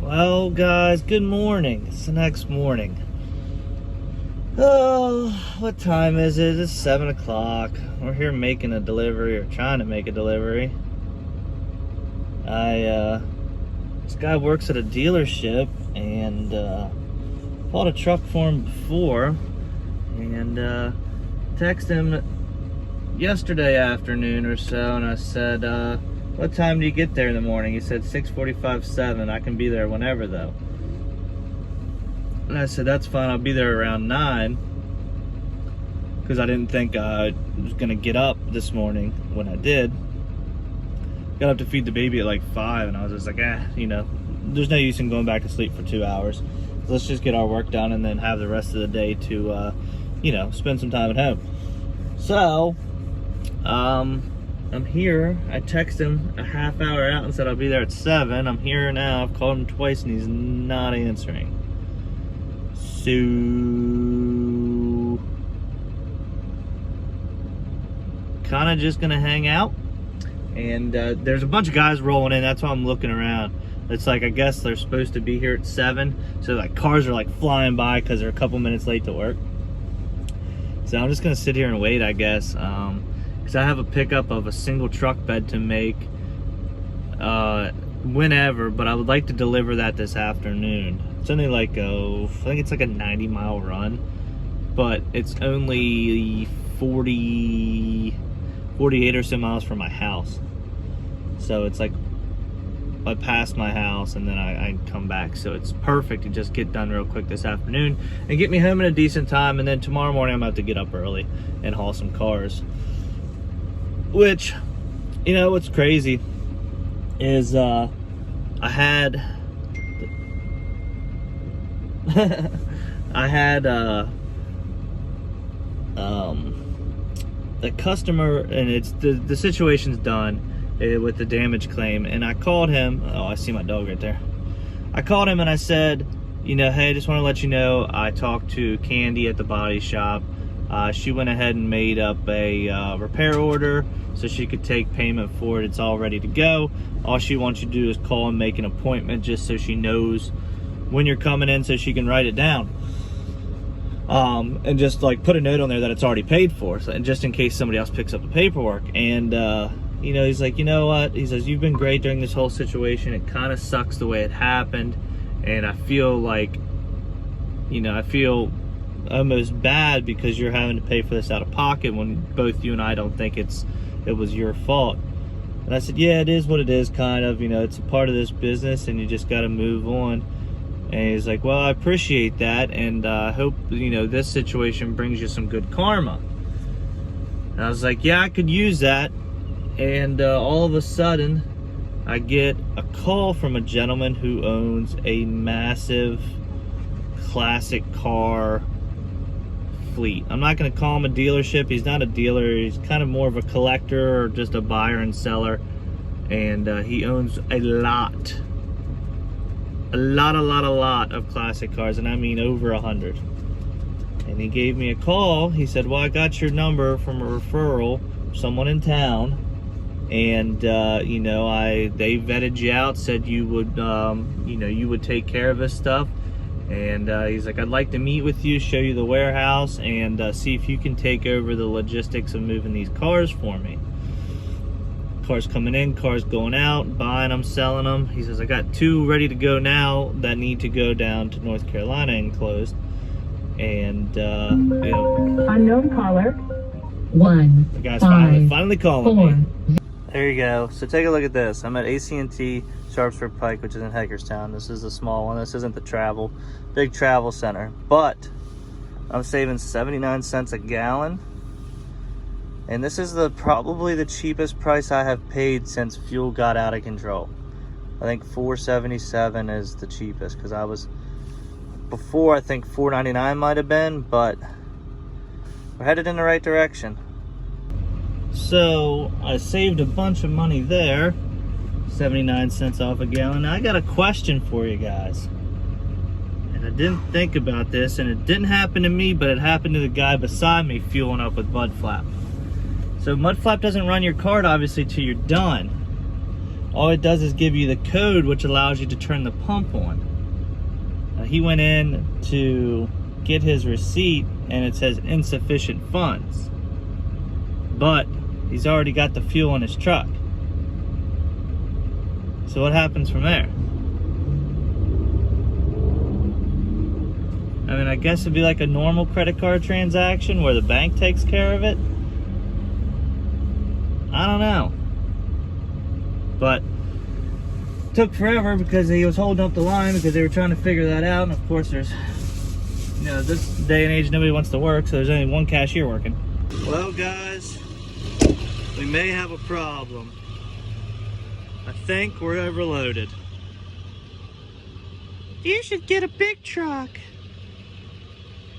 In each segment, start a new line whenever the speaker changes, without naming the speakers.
Well, guys, good morning. It's the next morning. Oh, what time is it? It's 7 o'clock. We're here making a delivery, or trying to make a delivery. This guy works at a dealership, and bought a truck for him before, and texted him yesterday afternoon or so, and I said, what time do you get there in the morning? He said 6:45, 7. I can be there whenever, though. And I said, that's fine, I'll be there around 9. Because I didn't think I was going to get up this morning when I did. Got up to feed the baby at like 5, and I was just like, there's no use in going back to sleep for 2 hours. Let's just get our work done and then have the rest of the day to, spend some time at home. So, I'm here. I texted him a half hour out and said I'll be there at 7. I'm here now. I've called him twice and he's not answering. So, kind of just gonna hang out. And there's a bunch of guys rolling in. That's why I'm looking around. It's like, I guess they're supposed to be here at 7. So like cars are like flying by because they're a couple minutes late to work. So I'm just gonna sit here and wait, I guess. Because I have a pickup of a single truck bed to make whenever, but I would like to deliver that this afternoon. It's only like I think it's like a 90-mile run, but it's only 48 or so miles from my house. So it's like I pass my house and then I come back. So it's perfect to just get done real quick this afternoon and get me home in a decent time. And then tomorrow morning I'm about to get up early and haul some cars. Which, what's crazy is I had the customer, and it's the situation's done with the damage claim, and I called him. Oh, I see my dog right there. I called him and I said, hey, I just want to let you know I talked to Candy at the body shop. She went ahead and made up a repair order so she could take payment for it. It's all ready to go. All she wants you to do is call and make an appointment just so she knows when you're coming in so she can write it down. And just like put a note on there that it's already paid for, so, and just in case somebody else picks up the paperwork. And he's like, you know what? He says, you've been great during this whole situation. It kind of sucks the way it happened. And I feel like, I feel almost bad because you're having to pay for this out of pocket when both you and I don't think it was your fault. And I said, yeah, it is what it is, kind of. It's a part of this business and you just got to move on. And he's like, well, I appreciate that, and I hope, this situation brings you some good karma. And I was like, yeah, I could use that. And all of a sudden, I get a call from a gentleman who owns a massive classic car fleet. I'm not going to call him a dealership. He's not a dealer. He's kind of more of a collector or just a buyer and seller. And he owns a lot of classic cars, and I mean over 100. And he gave me a call. He said, well, I got your number from a referral, someone in town, and they vetted you out, said you would you would take care of this stuff. And he's like, I'd like to meet with you, show you the warehouse, and see if you can take over the logistics of moving these cars for me. Cars coming in, cars going out, buying them, selling them. He says, I got 2 ready to go now that need to go down to North Carolina enclosed. And,
unknown caller. 1.
The guy's finally calling me. There you go. So take a look at this. I'm at AT&T Sharpsburg Pike, which is in Hagerstown. This is the small one. This isn't the big travel center. But I'm saving 79 cents a gallon. And this is probably the cheapest price I have paid since fuel got out of control. I think $4.77 is the cheapest, because I was before, I think $4.99 might have been, but we're headed in the right direction. So I saved a bunch of money there, 79 cents off a gallon. Now I got a question for you guys. And I didn't think about this, and it didn't happen to me, but it happened to the guy beside me fueling up with mud flap. So mud flap doesn't run your card obviously till you're done. all it does is give you the code which allows you to turn the pump on. He went in to get his receipt and it says insufficient funds, but he's already got the fuel in his truck. So what happens from there? I mean, I guess it'd be like a normal credit card transaction where the bank takes care of it. I don't know. But it took forever because he was holding up the line because they were trying to figure that out. And of course there's, you know, this day and age nobody wants to work, so there's only one cashier working. Well guys, we may have a problem. I think we're overloaded. You should get a big truck.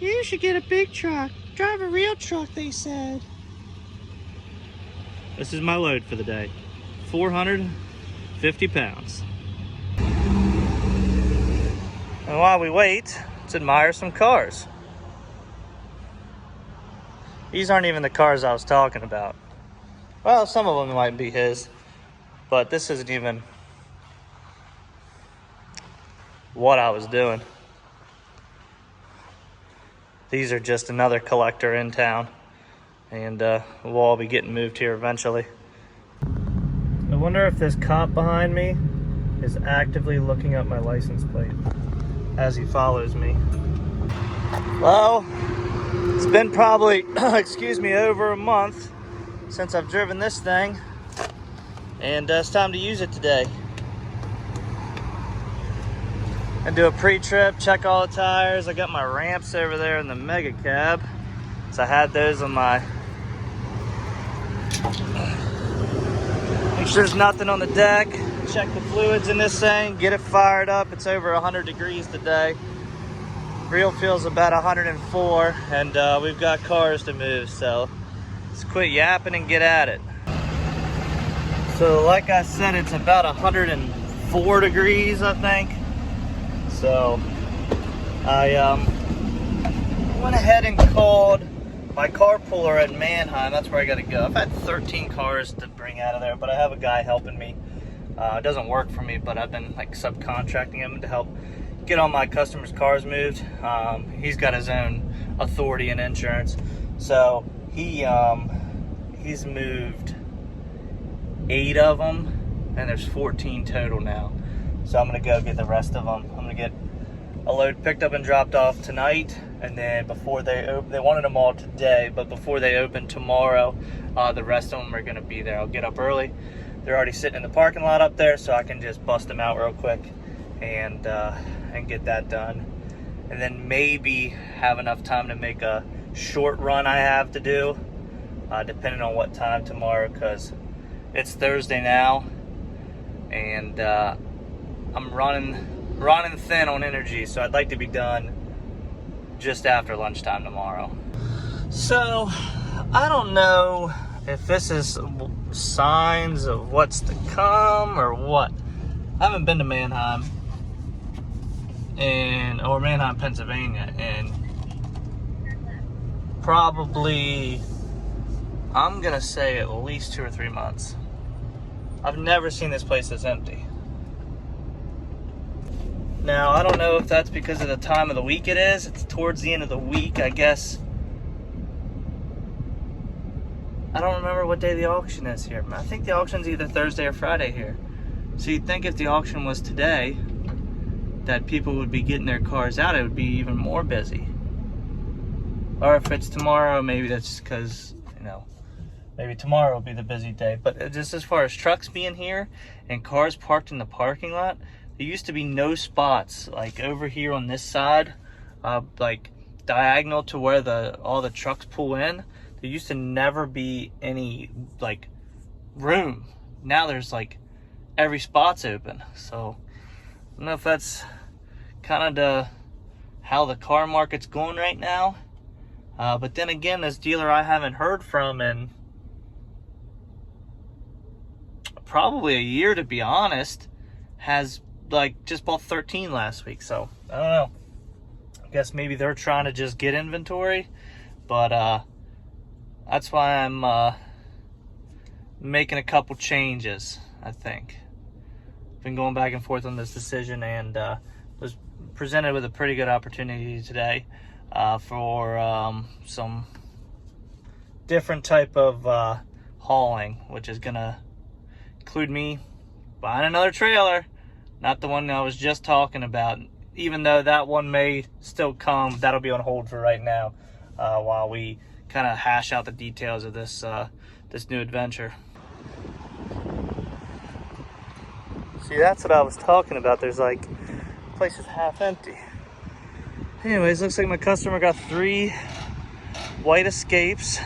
You should get a big truck. Drive a real truck, they said. This is my load for the day. 450 pounds. And while we wait, let's admire some cars. These aren't even the cars I was talking about. Well, some of them might be his, but this isn't even what I was doing. These are just another collector in town, and we'll all be getting moved here eventually. I wonder if this cop behind me is actively looking up my license plate as he follows me. Well, it's been probably, excuse me, over a month since I've driven this thing, and it's time to use it today. And do a pre-trip, check all the tires. I got my ramps over there in the mega cab, so I had those on my. Make sure there's nothing on the deck. Check the fluids in this thing, get it fired up. It's over 100 degrees today. Real fuel's about 104, and we've got cars to move, so let's quit yapping and get at it. So like I said, it's about 104 degrees, I think. So I went ahead and called my carpooler at Mannheim. That's where I gotta go. I've had 13 cars to bring out of there, but I have a guy helping me. It doesn't work for me, but I've been like subcontracting him to help get all my customers' cars moved. He's got his own authority and insurance. So he's moved 8 of them, and there's 14 total now. So I'm gonna go get the rest of them. I'm gonna get a load picked up and dropped off tonight, and then before they wanted them all today, but before they open tomorrow, the rest of them are gonna be there. I'll get up early. They're already sitting in the parking lot up there, so I can just bust them out real quick and get that done. And then maybe have enough time to make a short run I have to do, depending on what time tomorrow, because it's Thursday now, and I'm running thin on energy, so I'd like to be done just after lunchtime tomorrow. So I don't know if this is signs of what's to come or what. I haven't been to Mannheim or Mannheim, Pennsylvania, and probably, I'm gonna say, at least 2 or 3 months. I've never seen this place this empty. Now, I don't know if that's because of the time of the week it is. It's towards the end of the week, I guess. I don't remember what day the auction is here. I think the auction's either Thursday or Friday here. So you'd think if the auction was today, that people would be getting their cars out, it would be even more busy. Or if it's tomorrow, maybe that's because, you know, maybe tomorrow will be the busy day. But just as far as trucks being here and cars parked in the parking lot, there used to be no spots like over here on this side, like diagonal to where all the trucks pull in. There used to never be any like room. Now there's like every spot's open. So I don't know if that's kind of how the car market's going right now. But then again, this dealer I haven't heard from in probably a year, to be honest, has like just bought 13 last week. So I don't know. I guess maybe they're trying to just get inventory, but that's why I'm making a couple changes, I think. been going back and forth on this decision, and was presented with a pretty good opportunity today for some different type of hauling, which is gonna include me buying another trailer, not the one I was just talking about. Even though that one may still come, that'll be on hold for right now while we kind of hash out the details of this this new adventure. See, that's what I was talking about. There's like, place is half empty. Anyways, looks like my customer got 3 white Escapes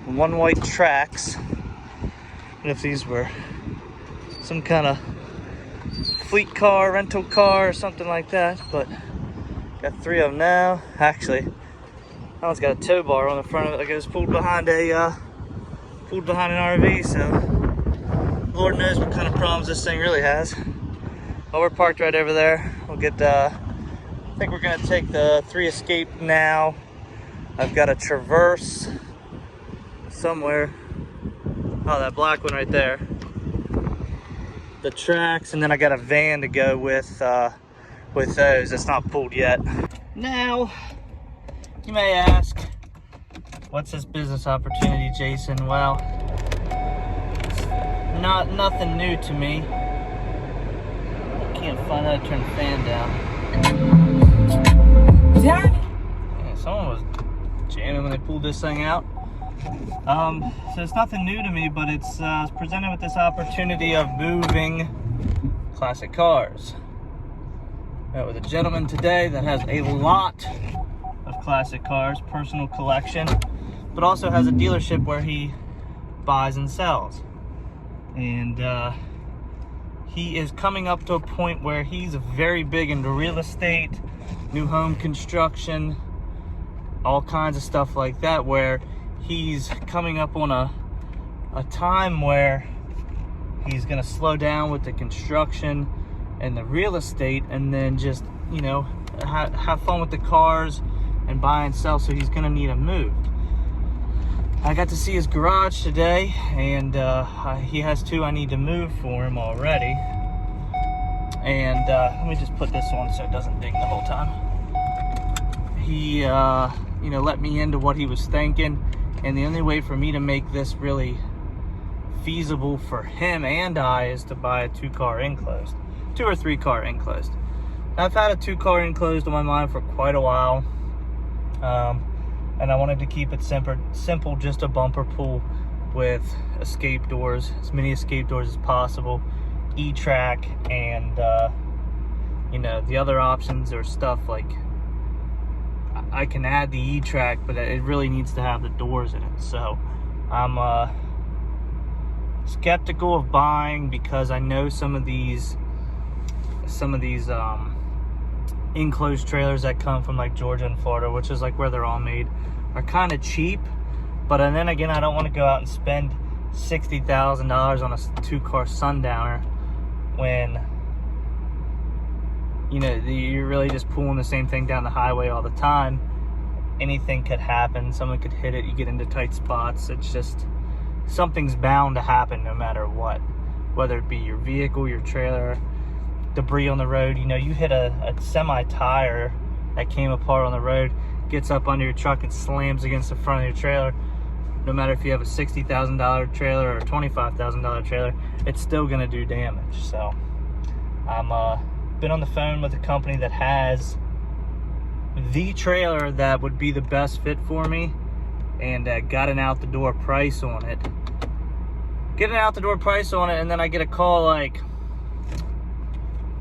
and 1 white Trax. And if these were some kind of fleet car, rental car, or something like that, but got 3 of them now. Actually, that one's got a tow bar on the front of it that goes pulled behind an RV, so Lord knows what kind of problems this thing really has. Well, we're parked right over there. We'll get, I think we're gonna take the 3 Escape now. I've got a Traverse somewhere. Oh, that black one right there. The Trax, and then I got a van to go with those. It's not pulled yet. Now, you may ask, what's this business opportunity, Jason? Well, nothing new to me. Can't find how to turn the fan down. Yeah, someone was jamming when they pulled this thing out. So it's nothing new to me, but it's presented with this opportunity of moving classic cars. Met with a gentleman today that has a lot of classic cars, personal collection, but also has a dealership where he buys and sells. And he is coming up to a point where he's very big into real estate, new home construction, all kinds of stuff like that, where he's coming up on a time where he's gonna slow down with the construction and the real estate, and then just, you know, have fun with the cars and buy and sell. So he's gonna need a move. I got to see his garage today, and he has 2 I need to move for him already. And let me just put this on so it doesn't ding the whole time. He, you know, let me into what he was thinking, and the only way for me to make this really feasible for him and I is to buy a 2-car enclosed, 2 or 3 car enclosed. Now, I've had a 2-car enclosed on my mind for quite a while. And I wanted to keep it simple, just a bumper pull with escape doors, as many escape doors as possible, E-Track, and you know, the other options are stuff like, I can add the E-Track, but it really needs to have the doors in it. So I'm skeptical of buying, because I know some of these enclosed trailers that come from like Georgia and Florida, which is like where they're all made, are kind of cheap. But and then again, I don't want to go out and spend $60,000 on a 2-car Sundowner when, you know, you're really just pulling the same thing down the highway all the time. Anything could happen. Someone could hit it. You get into tight spots. It's just, something's bound to happen no matter what, whether it be your vehicle, your trailer, debris on the road. You know, you hit a semi tire that came apart on the road, gets up under your truck and slams against the front of your trailer. No matter if you have a $60,000 trailer or a $25,000 trailer, it's still gonna do damage. So I'm been on the phone with a company that has the trailer that would be the best fit for me, and got an out the door price on it. And then I get a call like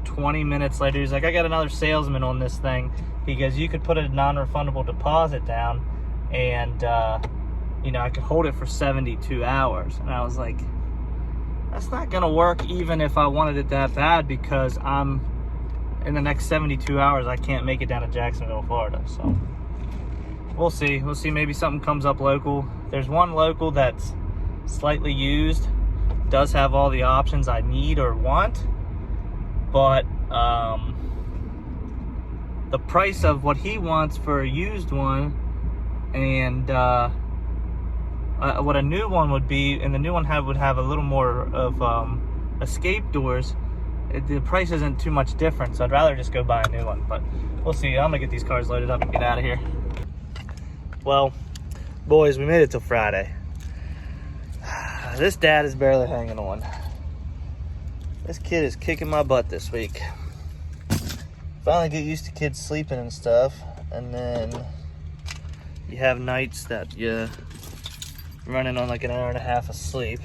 20 minutes later. He's like, I got another salesman on this thing. He goes, you could put a non-refundable deposit down, and you know, I could hold it for 72 hours. And I was like, that's not gonna work even if I wanted it that bad, because I'm in the next 72 hours I can't make it down to Jacksonville, Florida. So we'll see. Maybe something comes up local. There's one local that's slightly used, does have all the options I need or want, but the price of what he wants for a used one and what a new one would be, and the new one would have a little more of escape doors, the price isn't too much different, so I'd rather just go buy a new one. But we'll see. I'm gonna get these cars loaded up and get out of here. Well, boys, we made it till Friday. This dad is barely hanging on. This kid is kicking my butt this week. Finally get used to kids sleeping and stuff, and then you have nights that you're running on like an hour and a half of sleep.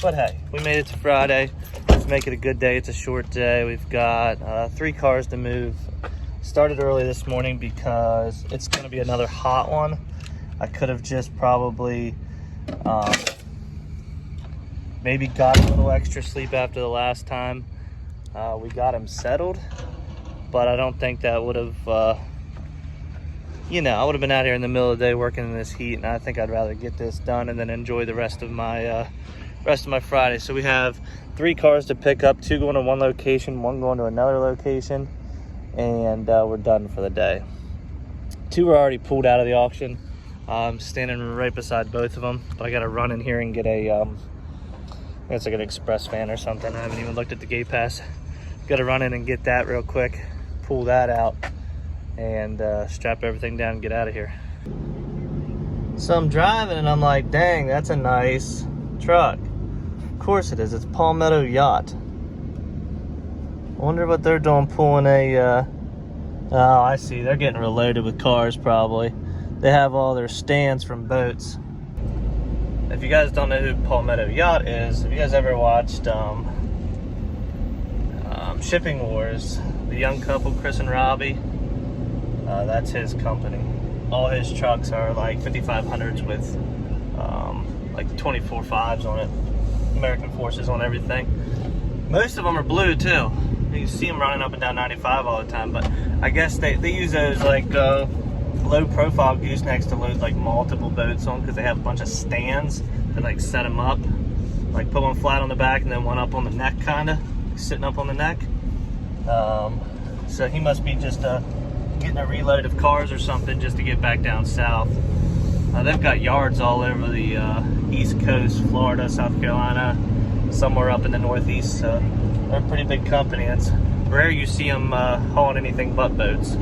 But hey, we made it to Friday. Let's make it a good day. It's a short day. We've got 3 cars to move. Started early this morning because it's going to be another hot one. I could have just probably maybe got a little extra sleep after the last time we got him settled, but I don't think that would have you know, I would have been out here in the middle of the day working in this heat, and I think I'd rather get this done and then enjoy the rest of my Friday. So we have 3 cars to pick up, 2 going to one location, 1 going to another location, and we're done for the day. 2 are already pulled out of the auction. I'm standing right beside both of them, but I got to run in here and get a it's like an express van or something. I haven't even looked at the gate pass. Got to run in and get that real quick, pull that out, and strap everything down and get out of here. So I'm driving and I'm like, dang, that's a nice truck. Of course it is. It's Palmetto Yacht. I wonder what they're doing pulling a oh, I see. They're getting reloaded with cars probably. They have all their stands from boats. If you guys don't know who Palmetto Yacht is, have you guys ever watched Shipping Wars? The young couple, Chris and Robbie, that's his company. All his trucks are like 5500s with like 24 5s on it. American Forces on everything. Most of them are blue too. You can see them running up and down 95 all the time, but I guess they use those like low profile goosenecks to load like multiple boats on, because they have a bunch of stands that like set them up, like put one flat on the back and then one up on the neck, kind of sitting up on the neck. So he must be just getting a reload of cars or something just to get back down south. They've got yards all over the East Coast, Florida, South Carolina, somewhere up in the Northeast. So they're a pretty big company. It's rare you see them hauling anything but boats.